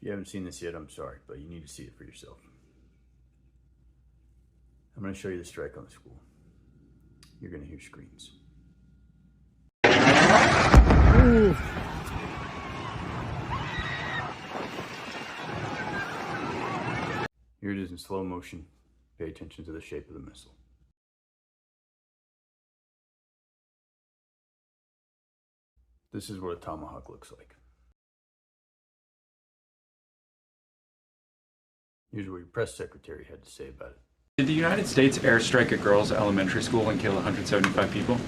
you haven't seen this yet, I'm sorry, but you need to see it for yourself. I'm going to show you the strike on the school. You're going to hear screams. Ooh. Here it is in slow motion. Pay attention to the shape of the missile. This is what a Tomahawk looks like. Here's what your press secretary had to say about it. Did the United States airstrike a girls' elementary school and kill 175 people?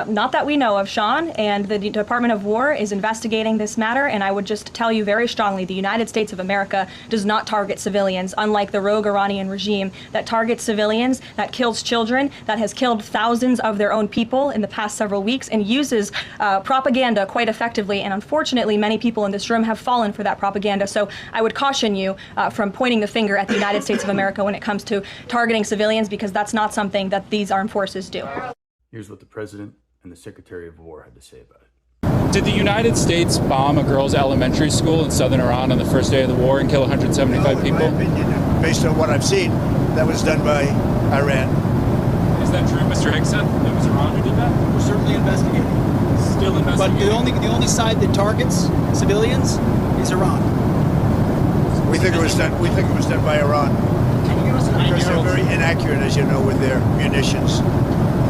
Not that we know of, Sean, and the Department of War is investigating this matter, and I would just tell you very strongly, the United States of America does not target civilians, unlike the rogue Iranian regime that targets civilians, that kills children, that has killed thousands of their own people in the past several weeks, and uses propaganda quite effectively, and unfortunately many people in this room have fallen for that propaganda. So I would caution you from pointing the finger at the United States of America when it comes to targeting civilians, because that's not something that these armed forces do. Here's what the President and the Secretary of War had to say about it. Did the United States bomb a girls' elementary school in southern Iran on the first day of the war and kill 175 people? In my opinion, based on what I've seen, that was done by Iran. Is that true, Mr. Hickson? It was Iran who did that? We're certainly investigating. Still investigating. But the only side that targets civilians is Iran. We think it was done. We think it was done by Iran. Can you give us an Because idea? they're very inaccurate, as you know, with their munitions.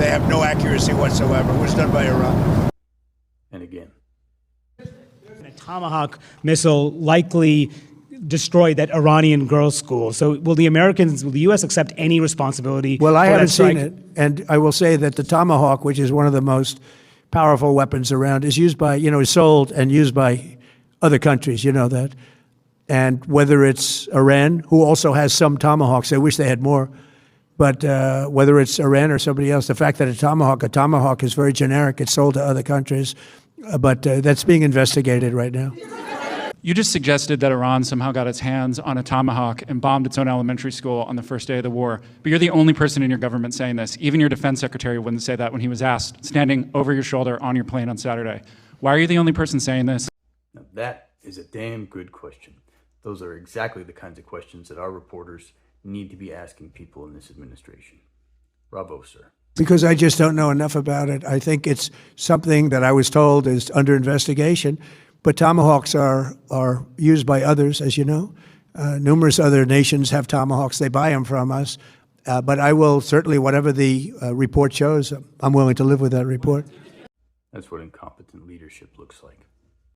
They have no accuracy whatsoever. It was done by Iran. And again. A Tomahawk missile likely destroyed that Iranian girls' school. So will the U.S. accept any responsibility? Well, I for haven't that strike? seen it, and I will say that the Tomahawk, which is one of the most powerful weapons around, is used by, is sold and used by other countries, you know that. And whether it's Iran, who also has some Tomahawks, I wish they had more, but whether it's Iran or somebody else, the fact that a Tomahawk is very generic, it's sold to other countries, but that's being investigated right now. You just suggested that Iran somehow got its hands on a Tomahawk and bombed its own elementary school on the first day of the war. But you're the only person in your government saying this. Even your defense secretary wouldn't say that when he was asked, standing over your shoulder on your plane on Saturday. Why are you the only person saying this? Now that is a damn good question. Those are exactly the kinds of questions that our reporters need to be asking people in this administration. Bravo, sir. Because I just don't know enough about it. I think it's something that I was told is under investigation, but Tomahawks are used by others, as you know. Numerous other nations have Tomahawks. They buy them from us. But I will certainly, whatever the report shows, I'm willing to live with that report. That's what incompetent leadership looks like.